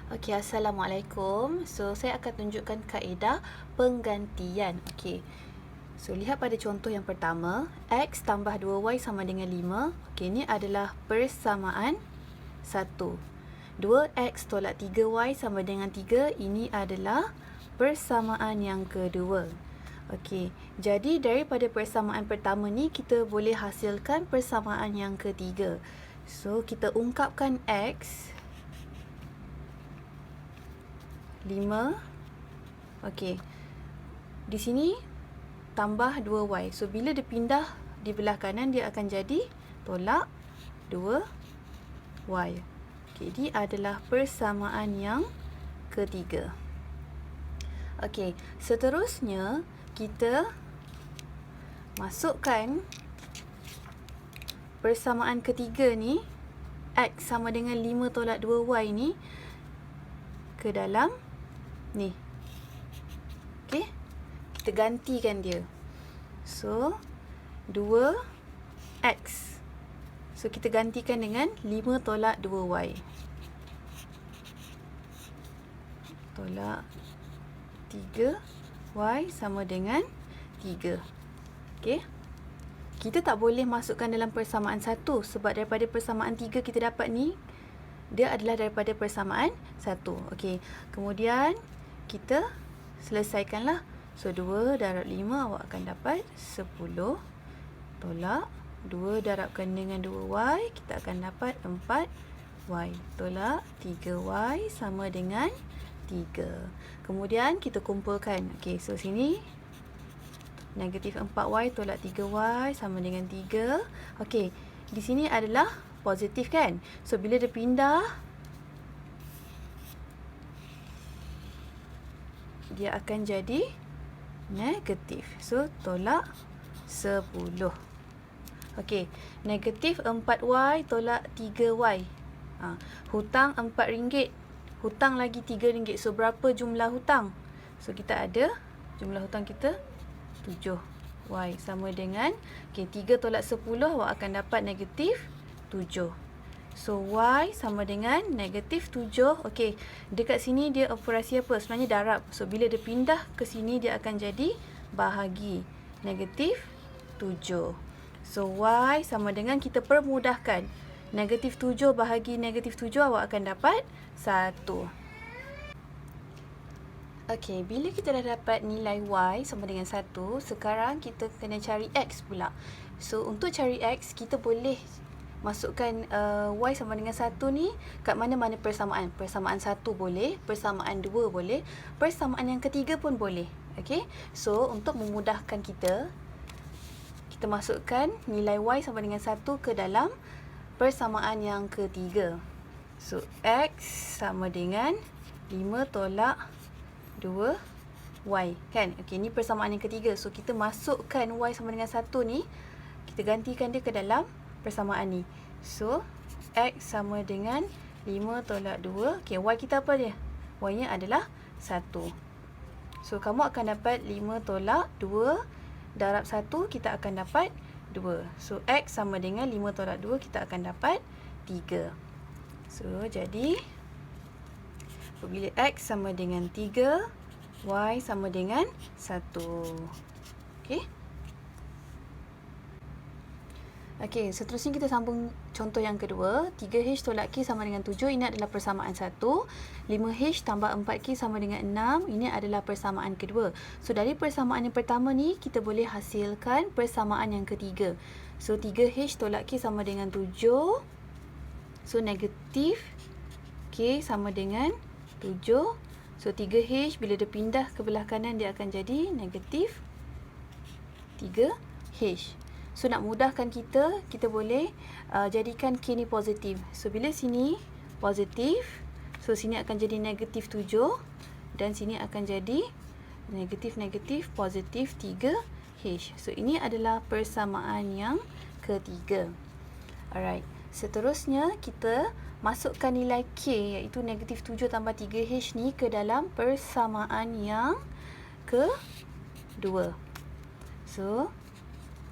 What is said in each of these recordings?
Okey, Assalamualaikum. So, saya akan tunjukkan kaedah penggantian. Okey. So, lihat pada contoh yang pertama. X tambah 2Y sama dengan 5. Okey, ini adalah persamaan 1. 2X tolak 3Y sama dengan 3. Ini adalah persamaan yang kedua. Okey, jadi daripada persamaan pertama ni, kita boleh hasilkan persamaan yang ketiga. So, kita ungkapkan X 5. Okey. Di sini tambah 2Y. So bila dia pindah di belah kanan, dia akan jadi tolak 2Y. Okey, ini adalah persamaan yang ketiga. Okey, seterusnya kita masukkan persamaan ketiga ni, X sama dengan 5 tolak 2Y ni ke dalam ni. Okey, kita gantikan dia. So 2X. So kita gantikan dengan 5 tolak 2Y. Tolak 3Y sama dengan 3. Okey. Kita tak boleh masukkan dalam persamaan 1 sebab daripada persamaan 3 kita dapat ni, dia adalah daripada persamaan 1. Okey. Kemudian kita selesaikanlah. So 2 darab 5 awak akan dapat 10 tolak 2 darabkan dengan 2Y, kita akan dapat 4Y tolak 3Y sama dengan 3. Kemudian kita kumpulkan. Okey, so sini negatif 4Y tolak 3Y sama dengan 3. Okey, di sini adalah positif kan? So bila dia pindah, dia akan jadi negatif. So tolak 10. Okey, negatif 4Y tolak 3Y. Hutang RM4, hutang lagi RM3. So berapa jumlah hutang? So kita ada jumlah hutang kita 7Y sama dengan, okey, 3 tolak 10 awak akan dapat negatif 7. So Y sama dengan negatif 7. Okey, dekat sini dia operasi apa? Sebenarnya darab. So bila dia pindah ke sini, dia akan jadi bahagi negatif 7. So Y sama dengan, kita permudahkan, negatif 7 bahagi negatif 7 awak akan dapat 1. Okey, bila kita dah dapat nilai Y sama dengan 1, sekarang kita kena cari X pula. So untuk cari X, kita boleh masukkan Y sama dengan 1 ni kat mana-mana persamaan. Persamaan 1 boleh, persamaan 2 boleh, persamaan yang ketiga pun boleh. Okey, so untuk memudahkan kita masukkan nilai Y sama dengan 1 ke dalam persamaan yang ketiga. So X sama dengan 5 tolak 2Y kan. Okey, ni persamaan yang ketiga. So kita masukkan Y sama dengan 1 ni, kita gantikan dia ke dalam persamaan ni. So X sama dengan 5 tolak 2. Okey, Y kita apa dia? Y nya adalah 1. So kamu akan dapat 5 tolak 2 darab 1, kita akan dapat 2. So X sama dengan 5 tolak 2, kita akan dapat 3. So jadi apabila X sama dengan 3, Y sama dengan 1. Okey. Okey, seterusnya kita sambung contoh yang kedua. 3H tolak K sama dengan 7. Ini adalah persamaan 1. 5H tambah 4K sama dengan 6. Ini adalah persamaan kedua. So dari persamaan yang pertama ni, kita boleh hasilkan persamaan yang ketiga. So 3H tolak K sama dengan 7. So negatif K sama dengan 7. So 3H bila dia pindah ke belah kanan, dia akan jadi negatif 3H. So nak mudahkan kita boleh jadikan K ni positif. So bila sini positif, so sini akan jadi negatif 7. Dan sini akan jadi negatif positif 3H. So ini adalah persamaan yang ketiga. Alright, seterusnya kita masukkan nilai K, iaitu negatif 7 tambah 3H ni ke dalam persamaan yang kedua. So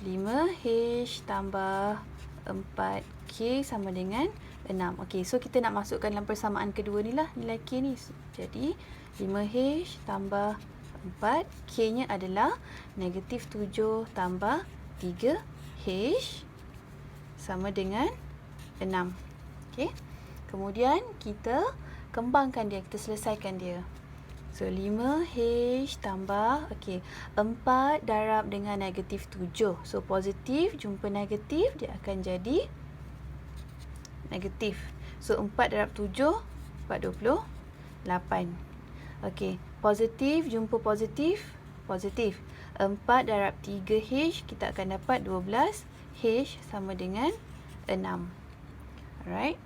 5H tambah 4K sama dengan 6. Okey, so kita nak masukkan dalam persamaan kedua ni lah nilai K ni. Jadi 5H tambah 4, K-nya adalah negatif 7 tambah 3H sama dengan 6. Okey. Kemudian kita kembangkan dia, kita selesaikan dia. So 5H tambah, okey, 4 darab dengan negatif 7. So positif jumpa negatif, dia akan jadi negatif. So 4 darab 7, 28. Okey, positif jumpa positif, positif. 4 darab 3H, kita akan dapat 12H sama dengan 6. Alright.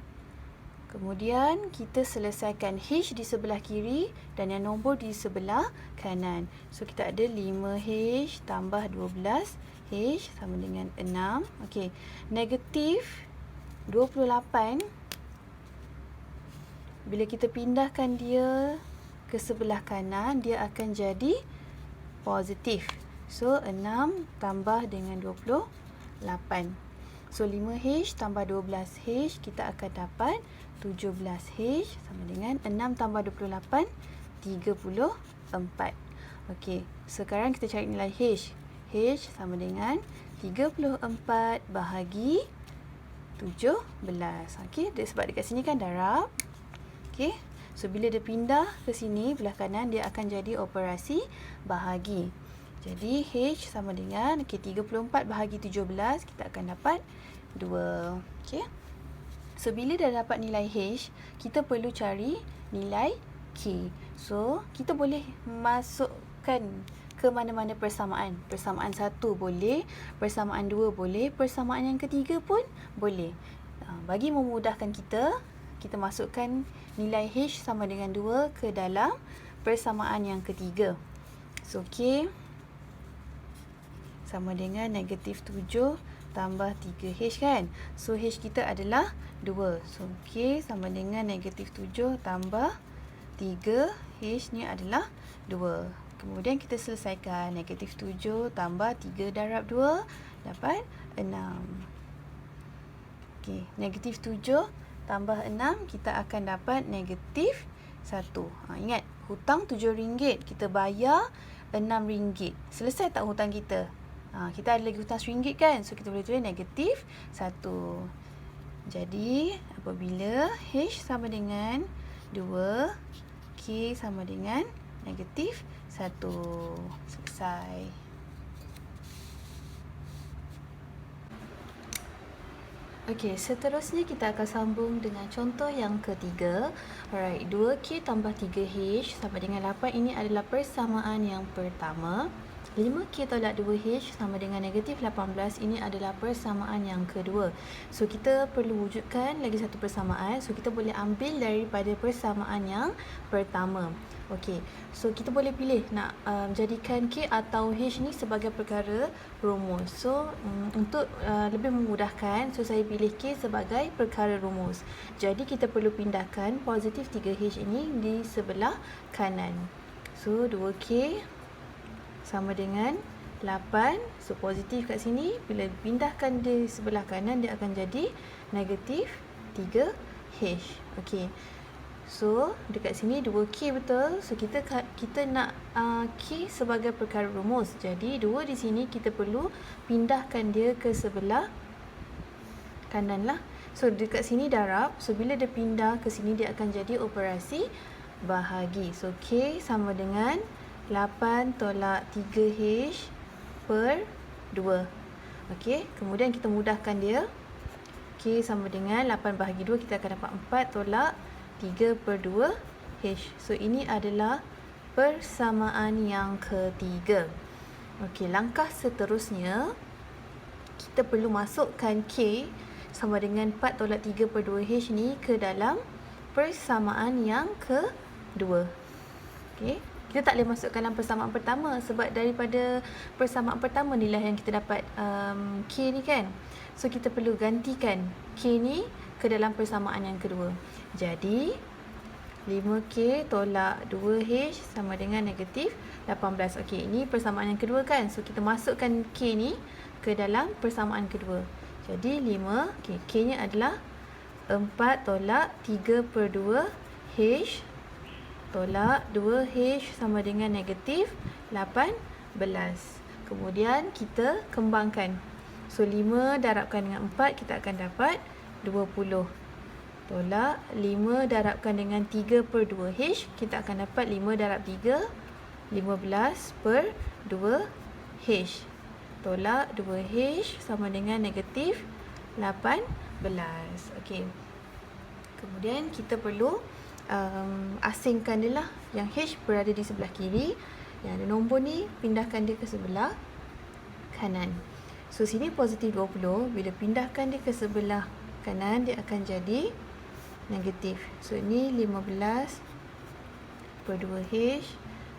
Kemudian kita selesaikan H di sebelah kiri dan yang nombor di sebelah kanan. So kita ada 5H tambah 12H sama dengan 6. Okey, negatif 28. Bila kita pindahkan dia ke sebelah kanan, dia akan jadi positif. So 6 tambah dengan 28. So 5H tambah 12H, kita akan dapat 17H sama dengan 6 tambah 28, 34. Okey, sekarang kita cari nilai H. H sama dengan 34 bahagi 17. Okey, sebab dekat sini kan darab. Okey, so bila dia pindah ke sini belah kanan, dia akan jadi operasi bahagi. Jadi H sama dengan 34 bahagi 17, kita akan dapat 2. Okey. So bila dah dapat nilai H, kita perlu cari nilai K. So kita boleh masukkan ke mana-mana persamaan. Persamaan 1 boleh, persamaan 2 boleh, persamaan yang ketiga pun boleh. Bagi memudahkan kita, kita masukkan nilai H sama dengan 2 ke dalam persamaan yang ketiga. So K sama dengan negatif 7 tambah 3H kan. So H kita adalah 2. So K sama dengan negatif 7 tambah 3H ni adalah 2. Kemudian kita selesaikan. Negatif 7 tambah 3 darab 2 dapat 6. Okey, negatif 7 tambah 6, kita akan dapat negatif 1. Ingat, hutang RM7, kita bayar RM6. Selesai tak hutang kita? Kita ada lagi hutang RM1 kan? So kita boleh tulis negatif 1. Jadi apabila H sama dengan 2, K sama dengan negatif 1. Selesai. Okey, seterusnya kita akan sambung dengan contoh yang ketiga. Alright, 2K tambah 3H sama dengan 8. Ini adalah persamaan yang pertama. 5K tolak 2H sama dengan negatif 18. Ini adalah persamaan yang kedua. So kita perlu wujudkan lagi satu persamaan. So kita boleh ambil daripada persamaan yang pertama. Okey, so kita boleh pilih nak jadikan K atau H ni sebagai perkara rumus. So untuk lebih memudahkan, so saya pilih K sebagai perkara rumus. Jadi kita perlu pindahkan positif 3H ini di sebelah kanan. So 2K sama dengan 8. So positif kat sini, bila pindahkan di sebelah kanan, dia akan jadi negatif 3H. Okey, so dekat sini 2K betul. So kita nak K sebagai perkara rumus. Jadi 2 di sini kita perlu pindahkan dia ke sebelah kanan lah. So dekat sini darab. So bila dia pindah ke sini, dia akan jadi operasi bahagi. So K sama dengan 8 tolak 3H per 2. Okey, kemudian kita mudahkan dia. K sama dengan 8 bahagi 2, kita akan dapat 4 tolak 3 per 2H. So ini adalah persamaan yang ketiga. Okey, langkah seterusnya kita perlu masukkan K sama dengan 4 tolak 3 per 2H ni ke dalam persamaan yang kedua. Okey, kita tak boleh masukkan dalam persamaan pertama sebab daripada persamaan pertama ni lah yang kita dapat K ni kan. So kita perlu gantikan K ni ke dalam persamaan yang kedua. Jadi 5K tolak 2H sama dengan negatif 18. Okey, ini persamaan yang kedua kan. So kita masukkan K ni ke dalam persamaan kedua. Jadi 5, okay, K nya adalah 4 tolak 3/2 H tolak 2H sama dengan negatif 18. Kemudian kita kembangkan. So 5 darabkan dengan 4 kita akan dapat 20. Tolak 5 darabkan dengan 3/2H kita akan dapat 5 darab 3 15/2H. Tolak 2H sama dengan negatif 18. Okey. Kemudian kita perlu asingkan dia lah. Yang H berada di sebelah kiri. Yang ada nombor ni, pindahkan dia ke sebelah kanan. So sini positif 20. Bila pindahkan dia ke sebelah kanan, dia akan jadi negatif. So ni 15/2H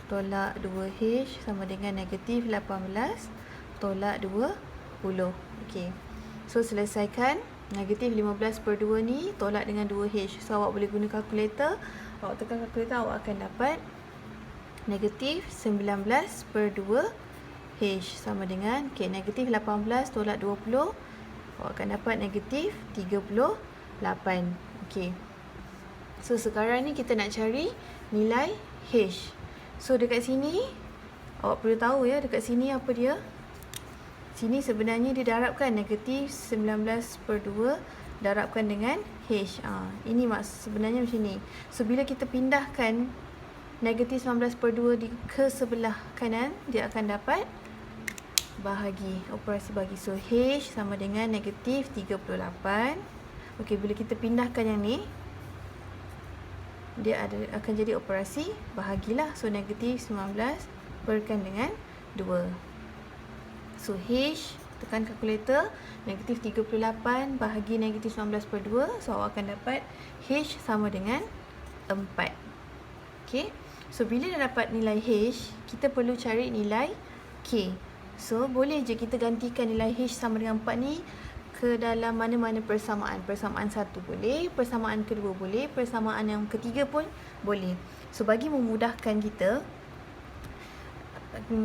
tolak 2H sama dengan negatif 18 tolak 20. Okey. So selesaikan. Negatif 15/2 ni tolak dengan 2H. So awak boleh guna kalkulator. Awak tekan kalkulator, awak akan dapat negatif 19/2H sama dengan negatif 18 tolak 20. Awak akan dapat negatif 38. Okey. So sekarang ni kita nak cari nilai H. So dekat sini awak perlu tahu ya, dekat sini apa dia? Sini sebenarnya dia darabkan negatif 19/2 darabkan dengan H. Ini sebenarnya macam ni. So bila kita pindahkan negatif 19/2 ke sebelah kanan, dia akan dapat bahagi, operasi bahagi. So H sama dengan negatif 38. Okey, bila kita pindahkan yang ni, dia akan jadi operasi bahagilah. So negatif 19 berikan dengan 2. So H, tekan kalkulator, negatif 38 bahagi negatif 19/2. So awak akan dapat H sama dengan 4. Okey. So bila dah dapat nilai H, kita perlu cari nilai K. So boleh je kita gantikan nilai H sama dengan 4 ni ke dalam mana-mana persamaan. Persamaan 1 boleh, persamaan kedua boleh, persamaan yang ketiga pun boleh. So bagi memudahkan kita,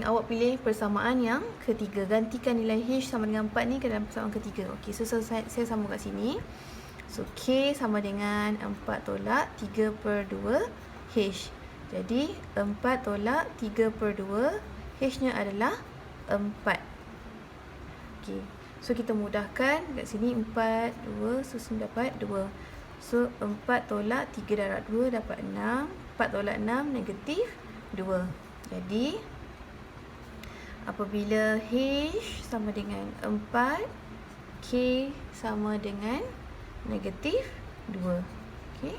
awak pilih persamaan yang ketiga. Gantikan nilai H sama dengan 4 ni ke dalam persamaan ketiga. Okey, so saya sambung kat sini. So K sama dengan 4 tolak 3/2 H. Jadi 4 tolak 3/2 H-nya adalah 4. Okey. So kita mudahkan kat sini 4 2 so dapat 2. So 4 tolak 3 darab 2 dapat 6. 4 tolak 6 negatif 2. Jadi apabila H sama dengan 4, K sama dengan negatif 2. Okey.